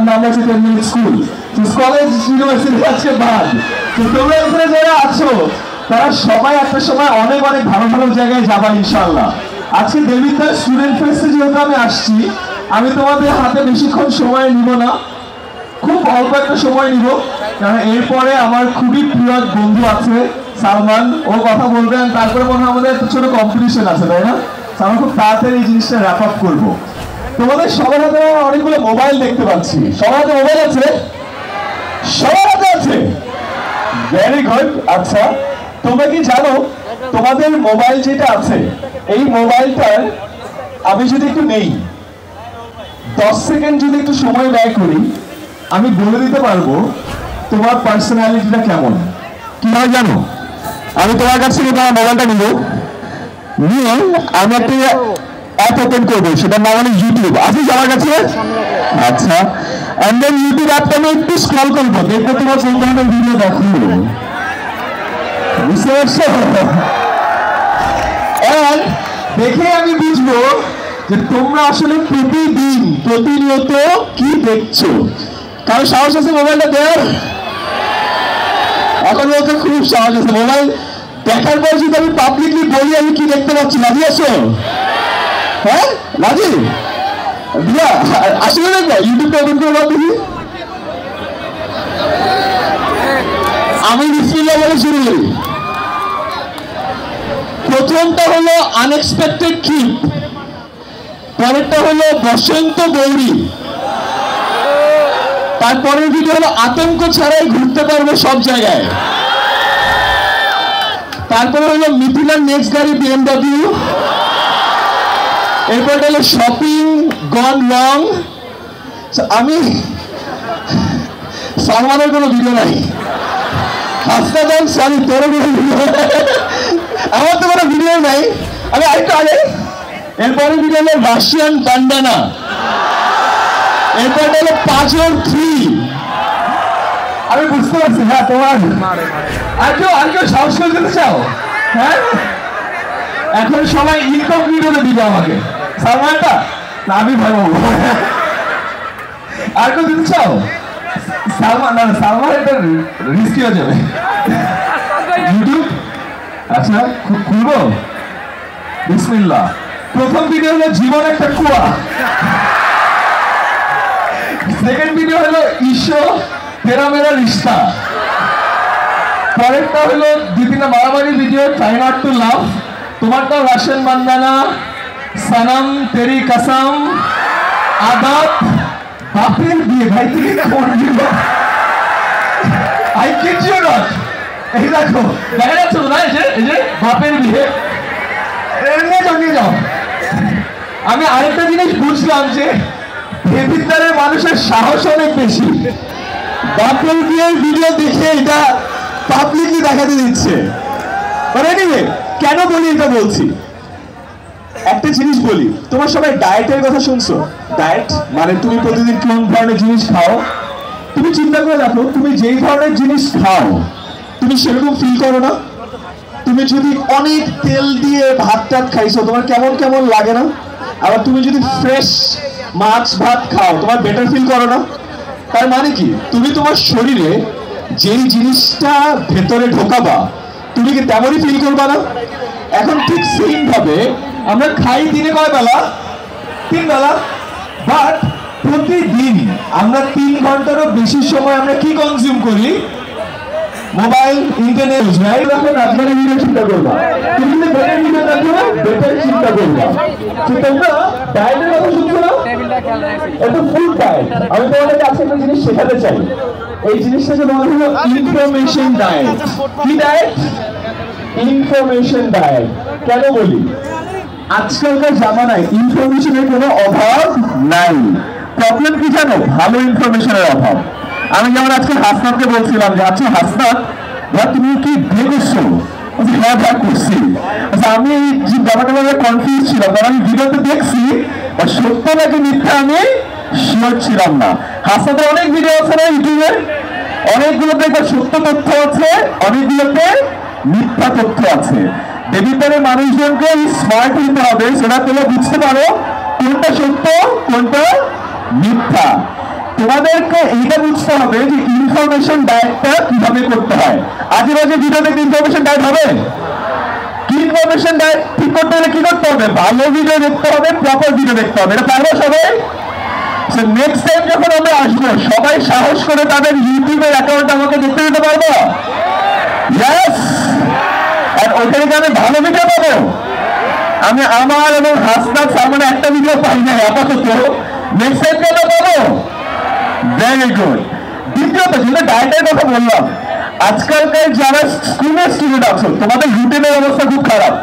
নাম হচ্ছে technical school. College university আছে বাদ। তো তোমরা এখানে যারা আছো তারা সবাই একটা সময় অনেক অনেক ভালো ভালো জায়গায় যাবা ইনশাআল্লাহ। আজকে দেবিদ্বার স্টুডেন্ট ফেস্টে যেহেতু আমি আসছি, আমি তোমাদের হাতে বেশিক্ষণ সময় নিব না, খুব অল্প একটা সময় নিব, কারণ এরপরে আমার খুবই প্রিয় বন্ধু আছে সালমান, ও কথা বলবেন, তারপরে মনে হয় আমাদের একটা ছোট কম্পিটিশন আছে, তাই না? আমরা খুব তাড়াতাড়ি এই জিনিসটা র্যাপ আপ করবো। তোমাদের সবার হাতে অনেকগুলো মোবাইল দেখতে পাচ্ছি, সবার হাতে মোবাইল আছে? সবার হাতে আছে? Very good. আচ্ছা, তোমরা কি জানো তোমাদের মোবাইল যেটা আছে, এই মোবাইলটার আমি যদি একটু নেই 10 সেকেন্ড যদি একটু সময় ব্যয় করি, আমি বলে দিতে পারবো তোমার পার্সোনালিটিটা কেমন। কি হয় জানো? আমি তোমার কাছ থেকে তোমার মোবাইলটা নিব, নিয়ে আমি একটা অ্যাপ ওপেন করবো, সেটার নাম হলো ইউটিউব। আছে আমার কাছে? আচ্ছা, এন্ড দেন ইউটিউব অ্যাপটা আমি একটু স্ক্রল করবো, দেখবো তোমার কোন ধরনের ভিডিও দেখো, বুঝতে পারছো? দেখে আমি বুঝবো যে তোমরা আসলে প্রতিদিন প্রতিনিয়ত কি দেখছো। কারণ সাহস আছে মোবাইলটা দেওয়ার? এখন বলতে খুব সাহস আছে। মোবাইল দেখার পর যদি আমি পাবলিকলি বলি আমি কি দেখতে পাচ্ছি, রাজি আছো? হ্যাঁ রাজি? দিয়া আসলে দেখবো ইউটিউবটা ওপেন করে দেখি। আমি বিসমিল্লাহ বলে শুরু করি। প্রথমটা হলো আনএক্সপেক্টেড ট্রিপ, পরেরটা হলো বসন্ত গৌরী, তারপরের ভিডিও হলো আতঙ্ক ছাড়াই ঘুরতে পারবো সব জায়গায়, তারপরে হলো মিথিলার নেক্সট গাড়ি BMW, এরপর হলো শপিং গন রং। আমি সালমানের কোনো ভিডিও নাই, হাসতে দেন, সরি তোর কোনো ভিডিও, আমার তো কোনো ভিডিও নাই। আমি আরেকটু আগে, এরপরে ভিডিও হলো রাশিয়ান বান্ডানা, এরপর হলো পাজর 3। আমি বুঝতে পারছি, হ্যাঁ তোমার আর কেউ সাহস করে দিতে চাও? হ্যাঁ, এখন সবাই ইনকাম ভিডিওতে দিবে আমাকে, সালমানটা না আমি ভাই বলবো। আর কেউ দিতে চাও? সালমান না, সালমান এটা রিস্কি হয়ে যাবে। ইউটিউব আচ্ছা খুলবো, বিসমিল্লাহ। প্রথম ভিডিও হলো জীবন একটা কুয়া, সেকেন্ড ভিডিও হলো ঈশো তেরা মেরা রিশতা, পরেরটা হলো দুই তিনটা মারামারি ভিডিও, ট্রাই নট টু লাভ, তোমারটা রাশিয়ান বান্দানা, সানাম তেরি কাসাম, আদাব, বাপের বিয়ে। ভাই তুমি কেমন video, I kid you not. এই দেখো দেখা যাচ্ছে তো না, এই যে বাপের বিয়ে, নিয়ে যাও। আমি আরেকটা জিনিস বুঝলাম যে দেবিদ্বারের মানুষের সাহস অনেক বেশি, বাপের বিয়ের ভিডিও দেখে এটা পাবলিকলি দেখাতে দিচ্ছে। কেন বলি এটা বলছি, একটা জিনিস বলি, তোমার সবাই ডায়েটের কথা শুনছো? ডায়েট মানে তুমি প্রতিদিন কোন ধরনের জিনিস খাও। তুমি চিন্তা করে দেখো, তুমি যেই ধরনের জিনিস খাও তুমি সেরকম ফিল করো না? তুমি যদি অনেক তেল দিয়ে ভাত টাত খাইছো তোমার কেমন কেমন লাগে না? আবার তুমি যদি ফ্রেশ মাছ ভাত খাও তোমার বেটার ফিল করো না? তার মানে কি তুমি তোমার শরীরে যেই জিনিসটা ভেতরে ঢোকাবা তুমি কি তেমনই ফিল করবা না? এখন ঠিক সেম ভাবে আমরা খাই দিনে কয় বেলা? 3 বেলা, বাট প্রতিদিন আমরা 3 ঘন্টারও বেশি সময় আমরা কি কনজিউম করি? Mobile, internet. এখন আপনারা ভিডিও চিন্তা করবা, তুমি যদি বেটার ভিডিও দেখো না, বেটার চিন্তা করবা। তো তোমরা ডায়েটের কথা শুনছো না? এটা ফুল ডায়েট। আমি তোমাদের কাছে একটা জিনিস শেখাতে চাই, এই জিনিসটাকে বলা হলো ইনফরমেশন ডায়েট। কি ডায়েট? Information diet. কেন বলি? আজকালকার জামানায় ইনফরমেশনের কোনো অভাব নাই। প্রবলেম কি জানো? ভালো ইনফরমেশনের অভাব। আমি যেমন আজকে হাসনাতকে বলছিলাম যে আচ্ছা হাসনাত ভাই তুমি কি বিয়ে করছো? হ্যাঁ ভাই করছি। আচ্ছা আমি এই ব্যাপারটা কনফিউজ ছিলাম, কারণ আমি ভিডিওতে দেখছি সত্য নাকি মিথ্যা আমি শিওর ছিলাম না। হাসনাতের অনেক ভিডিও আছে না ইউটিউবে, অনেকগুলোতে সত্য তথ্য আছে, অনেকগুলোতে মিথ্যা তথ্য আছে। দেবিদ্বারের মানুষজনকে স্মার্ট হতে হবে, সেটা তোমরা বুঝতে পারো কোনটা সত্য কোনটা মিথ্যা। তোমাদেরকে এইটা বুঝতে হবে যে ইনফরমেশন ডায়েটটা কিভাবে করতে হয়। আজে বাজে ভিডিও দেখে ইনফরমেশন ডায়েট হবে? কি ইনফরমেশন ডায়েট ঠিক করতে হলে কি করতে হবে? ভালো ভিডিও দেখতে হবে, প্রপার ভিডিও দেখতে হবে। এটা পারবো সবাই? নেক্সট টাইম যখন আমরা আসবো সবাই সাহস করে তাদের ইউটিউবের অ্যাকাউন্ট আমাকে দেখতে দিতে পারবো? ইয়েস। আর ওখানে কি আমি ভালো ভিডিও পাবো? আমি আমার এবং হাসনাত সালমানের একটা ভিডিও পাই না আপাতত, নেক্সট টাইম কেন পাবো? Very good. দ্বিতীয়ত যেটা ডায়েটের কথা বললাম, আজকালকার যারা স্কুলের স্টুডেন্ট আছো তোমাদের রুটিনের অবস্থা খুব খারাপ।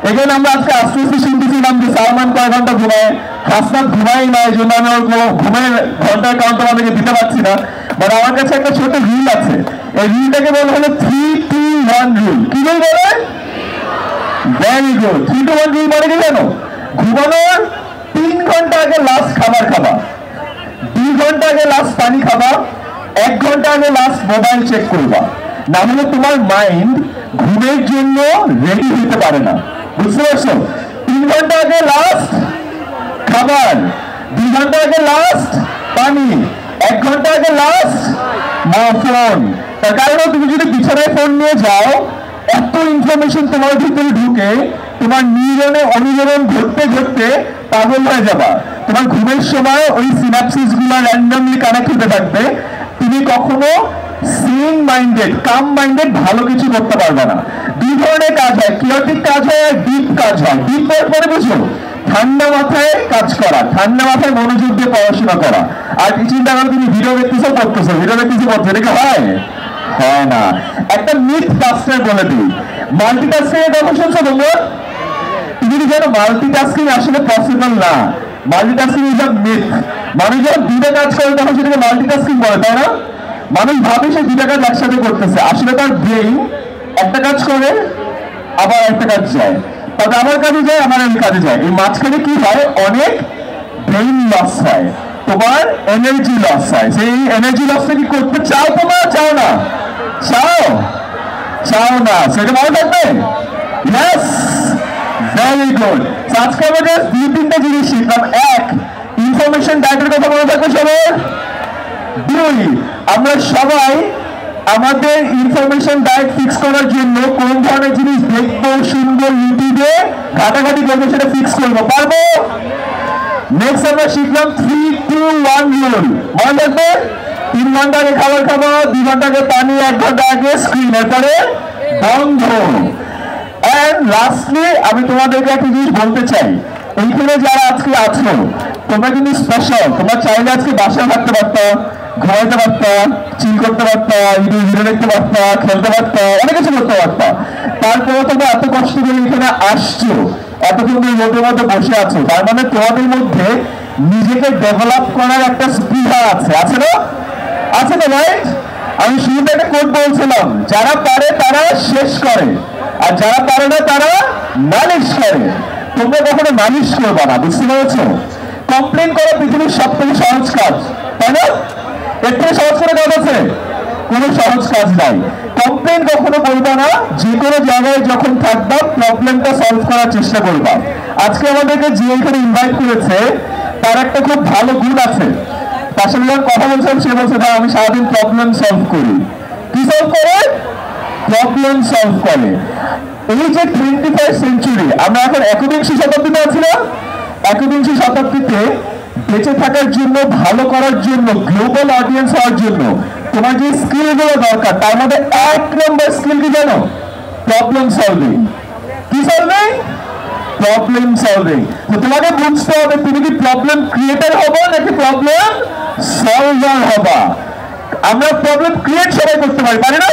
এখানে আমরা আজকে আস্তে আস্তে শুনতেছিলাম যে সালমান কয় ঘন্টা ঘুমায়, হাসনাত ঘুমাই না, এই জন্য আমি ওর ঘুমের ঘন্টার কাউন্ট তোমাদেরকে দিতে পারছি না। বাট আমার কাছে একটা ছোট রুল আছে, এই রুলটাকে বলা হলো 3-2-1 রুল। কি রুল বলে? Very good. 3-2-1 রুল মানে কি জানো? ঘুমানোর 3 ঘন্টা আগে লাস্ট খাবার খাবা, 2 ঘন্টা আগে লাস্ট পানি খাবা, 1 ঘন্টা আগে লাস্ট মোবাইল চেক করবা। না হলে তোমার মাইন্ড ঘুমের জন্য রেডি হতে পারে না। বুঝতে পারছো? 3 ঘন্টা আগে লাস্ট খাবার, 2 ঘন্টা আগে লাস্ট পানি, 1 ঘন্টা আগে লাস্ট ফোন। তার কারণ তুমি যদি বিছানায় ফোন নিয়ে যাও, এত ইনফরমেশন তোমার ভিতরে ঢুকে তোমার নিউরনে অনুজীবন ঘটতে ঘটতে পাগল হয়ে যাবা। তোমার ঘুমের সময় ওই সিনাপসিস গুলো র্যান্ডমলি কানেক্ট হতে থাকবে। তুমি কখনো সিং মাইন্ডেড, কাম মাইন্ডেড ভালো কিছু করতে পারবে না। 2 ধরনের কাজ হয়, কিওটিক কাজ হয় আর ডিপ কাজ হয়। ডিপ পরে বুঝো ঠান্ডা মাথায় কাজ করা, ঠান্ডা মাথায় মনোযোগ দিয়ে পড়াশোনা করা। আর চিন্তা করো তুমি ভিডিও দেখতেছো পড়তেছো, ভিডিও দেখতেছো পড়ছো, এটা হয়? হয় না। একটা মিথ বাস্টার বলে দিই, মাল্টিটাস্কিং এর কথা শুনছো তোমরা? তুমি কি জানো মাল্টিটাস্কিং আসলে পসিবল না? Multitasking is a myth. মানুষ যখন দুটো কাজ করে তখন সেটাকে মাল্টিটাস্কিং বলে, তাই না? মানুষ ভাবে সে দুটো কাজ একসাথে করতেছে, আসলে তার ব্রেইন একটা কাজ করে আবার একটা কাজ যায়, তবে আমার কাজে যায় আমার এই কাজে যায়। এই মাঝখানে কি হয়? অনেক ব্রেইন লস হয়, তোমার এনার্জি লস হয়। সেই এনার্জি লসটা কি করতে চাও তোমরা? চাও না? চাও? চাও না, সেটা মনে থাকবে। Yes, very good. আজকে আমাদের 2-3টা জিনিস শিখলাম। 1, ইনফরমেশন ডায়েটের কথা মনে থাকবে সবার। 2, আমরা সবাই আমাদের ইনফরমেশন ডায়েট ফিক্স করার জন্য কোন ধরনের জিনিস দেখবো, শুনবো, ইউটিউবে ঘাটাঘাটি করবো, সেটা ফিক্স করবো। পারবো? নেক্সট আমরা শিখলাম 3-2-1 রুল। মনে রাখবে? 3 ঘন্টা আগে খাবার খাবো, 2 ঘন্টা আগে পানি, 1 ঘন্টা আগে স্ক্রিন, এরপরে বন্ধ। এন্ড লাস্টলি আমি তোমাদেরকে একটা জিনিস বলতে চাই, এইখানে যারা আজকে আছো তোমরা কিন্তু স্পেশাল। তোমরা চাইলে আজকে বাসায় থাকতে পারতা, ঘুমাইতে পারতা, চিল করতে পারতা, ভিডিও দেখতে পারতা, খেলতে পারতা, অনেক কিছু করতে পারতা। তারপরে তোমরা এত কষ্ট করে এখানে আসছো, এতক্ষণ ধরে রোদের মধ্যে বসে আছো, তার মানে তোমাদের মধ্যে নিজেকে ডেভেলপ করার একটা স্পৃহা আছে, আছে না? আছে তো, রাইট? আমি শুরুতে একটা কোট বলছিলাম, যারা পারে তারা শেষ করে, আর যারা পারে না তারা নালিশ করে। তোমরা কখনো নালিশ করবা না, বুঝতে পেরেছো? কমপ্লেন করা পৃথিবীর সব থেকে সহজ কাজ, তাই না? এর থেকে সহজ করে কাজ আছে? কোনো সহজ কাজ নাই। কমপ্লেন কখনো করবা না, যে কোনো জায়গায় যখন থাকবা প্রবলেমটা সলভ করার চেষ্টা করবা। আজকে আমাদেরকে যে এখানে ইনভাইট করেছে তার একটা খুব ভালো গুণ আছে। তার সাথে যখন কথা বলছিলাম সে বলছে ভাই আমি সারাদিন প্রবলেম সলভ করি। কি সলভ করে? প্রবলেম সলভ করে। এই যে 21st সেঞ্চুরি, আমরা এখন 21শ শতাব্দীতে আছি না? 21শ শতাব্দীতে বেঁচে থাকার জন্য, ভালো করার জন্য, গ্লোবাল অডিয়েন্স হওয়ার জন্য তোমার যে স্কিল গুলো দরকার, তার মধ্যে 1 নম্বর স্কিল কি জানো? Problem solving. কি সলভিং? Problem solving. তো তোমাকে বুঝতে হবে তুমি কি প্রবলেম ক্রিয়েটর হবো নাকি প্রবলেম সলভার হবা। আমরা প্রবলেম ক্রিয়েট সবাই করতে পারি, পারি না?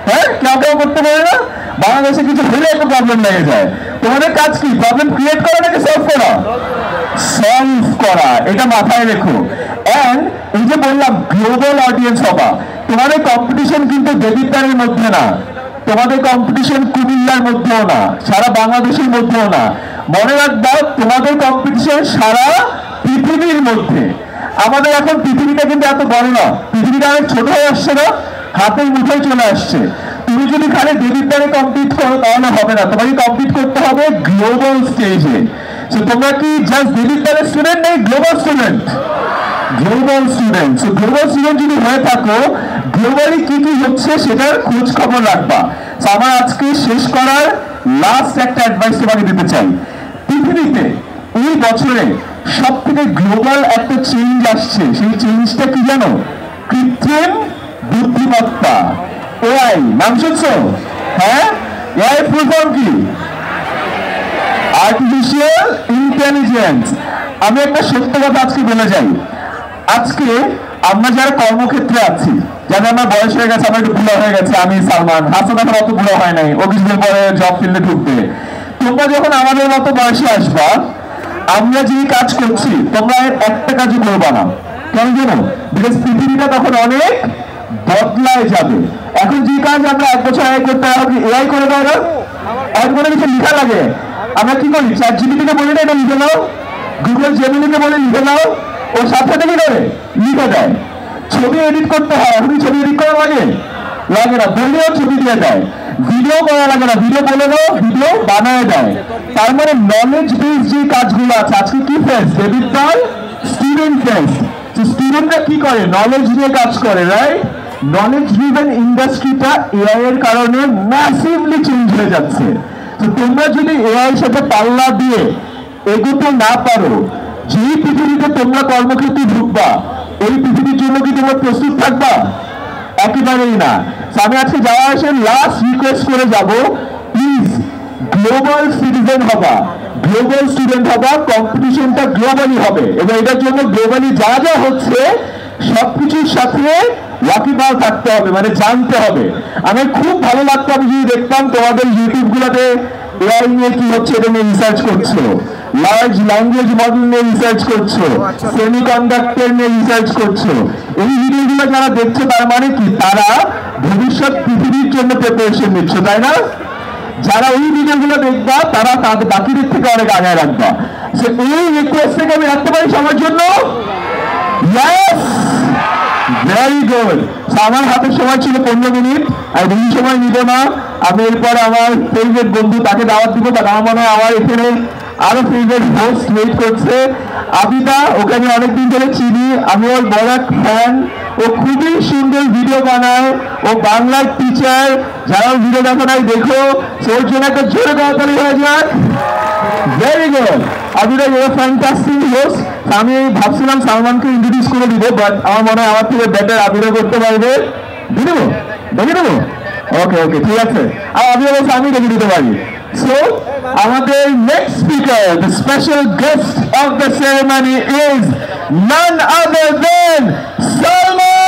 হ্যাঁ, কেউ করতে পারে না। বাংলাদেশে কিছু হলে একটা প্রবলেম লেগে যায়। তোমাদের কাজ কি? প্রবলেম ক্রিয়েট করা নাকি সলভ করা? সলভ করা। এটা মাথায় রেখো। এন্ড এই যে বললাম গ্লোবাল অডিয়েন্স হবা, তোমাদের কম্পিটিশন কিন্তু দেবিদ্বারের মধ্যে না, তোমাদের কম্পিটিশন কুমিল্লার মধ্যেও না, সারা বাংলাদেশের মধ্যেও না। মনে রাখবা তোমাদের কম্পিটিশন সারা পৃথিবীর মধ্যে। আমাদের এখন পৃথিবীটা কিন্তু এত বড় না, পৃথিবীটা অনেক ছোট হয়ে আসছে না, হাতের মুঠোয় চলে আসছে। তুমি যদি খালি দেবিদ্বারে কম্পিট করো তাহলে হবে না, তোমাকে কম্পিট করতে হবে গ্লোবাল স্টেজে। তোমরা কি জাস্ট দেবিদ্বারের স্টুডেন্ট নেই, global student? Global student. So global student যদি হয়ে থাকো, গ্লোবালি কি কি হচ্ছে সেটার খোঁজ খবর রাখবা। সো আমার আজকে শেষ করার লাস্ট একটা অ্যাডভাইস তোমাকে দিতে চাই। পৃথিবীতে এই বছরে সব থেকে গ্লোবাল একটা চেঞ্জ আসছে, সেই চেঞ্জটা কি জানো? কৃত্রিম বুদ্ধিমত্তা, এআই। নাম শুনছো? হ্যাঁ, এআই ফুল ফর্ম কি? Artificial intelligence. আমি একটা সত্য কথা আজকে বলে যাই। আজকে আমরা যারা কর্মক্ষেত্রে আছি, যাদের আমার বয়স হয়ে গেছে, আমার একটু বুড়া হয়ে গেছে, আমি সালমান, হাসান এখন অত বুড়া হয় নাই, ও কিছুদিন পরে জব ফিল্ডে ঢুকবে। তোমরা যখন আমাদের মতো বয়সে আসবা, আমরা যে কাজ করছি তোমরা একটা কাজও করবা না। কেন জানো? বিকজ পৃথিবীটা তখন অনেক বদলায় যাবে। এখন যে কাজ আমরা 1 বছর আগে করতে হবে, এআই করে দেয় না। এখন কোনো কিছু লেখা লাগে, আমরা কি করি? চ্যাটজিপিটিকে বলি না এটা লিখে নাও, গুগল জেমিনিকে বলে লিখে নাও, ওর সাথে সাথে কি করে লিখে দেয়। ছবি এডিট করতে হয়, এখন ছবি এডিট করা লাগে না, বললেও ছবি দিয়ে দেয়। ভিডিও করা লাগে না, ভিডিও বলে দাও, ভিডিও বানায় দেয়। তার মানে নলেজ বেস যে কাজগুলো আছে, আজকে কি face? Debit card, student face. স্টুডেন্টরা কি করে? নলেজ নিয়ে কাজ করে, রাইট? নলেজ ড্রিভেন ইন্ডাস্ট্রিটা এআই এর কারণে ম্যাসিভলি চেঞ্জ হয়ে যাচ্ছে। তো তোমরা যদি এআই এর সাথে পাল্লা দিয়ে এগোতে না পারো, যেই পৃথিবীতে তোমরা কর্মক্ষেত্রে ঢুকবা, ওই পৃথিবীর জন্য কি তোমরা প্রস্তুত থাকবা? একেবারেই না। আমি আজকে যাওয়া আসে লাস্ট রিকোয়েস্ট করে যাব, প্লিজ গ্লোবাল সিটিজেন হবা, গ্লোবাল স্টুডেন্ট হবা, কম্পিটিশনটা গ্লোবালি হবে এবং এটার জন্য গ্লোবালি যা যা হচ্ছে সবকিছুর সাথে ওয়াকিবহাল থাকতে হবে, মানে জানতে হবে। আমার খুব ভালো লাগতো আমি যদি দেখতাম তোমাদের ইউটিউব গুলোতে এআই নিয়ে কি হচ্ছে এটা নিয়ে রিসার্চ করছো, লার্জ ল্যাঙ্গুয়েজ মডেল নিয়ে রিসার্চ করছো, সেমিকন্ডাক্টর নিয়ে রিসার্চ করছো। এই ভিডিওগুলো যারা দেখছো তার মানে কি? তারা ভবিষ্যৎ পৃথিবীর জন্য প্রিপারেশন নিচ্ছ, তাই না? যারা ওই ভিডিওগুলো দেখবা তারা তাদের বাকিদের থেকে অনেক আগে রাখবা। এই রিকোয়েস্ট থেকে আমি রাখতে পারি সবার জন্য। Yes, very good. আমার হাতের সময় ছিল 15 মিনিট, আর বেশি সময় নিব না। আমি এরপর আমার ফেভারিট বন্ধু তাকে দাওয়াত দিব, তার আমার মনে হয় আমার এখানে আরো ফেভারিট হোস্ট ওয়েট করছে, আবিদা। ওকে আমি অনেকদিন ধরে চিনি, আমি ওর বড় ফ্যান। ও খুবই সুন্দর ভিডিও বানায়, ও বাংলার টিচার। যারা ভিডিও দেখো নাই দেখো, ওর জন্য একটা জোরে করতালি হয়ে যাক। Very good Abida, you are fantastic host. আমি ভাবছিলাম সালমানকে ইন্ট্রোডিউস করে দিব, বাট আমার মনে হয় আমার থেকে বেটার আবিদা করতে পারবে। দিয়ে দেবো, দেখে দেবো। ওকে ওকে, ঠিক আছে। আর আবিদা বলছে আমি দেখে দিতে পারি। So, আমাদের next speaker, the special guest of the ceremony is none other than Salman.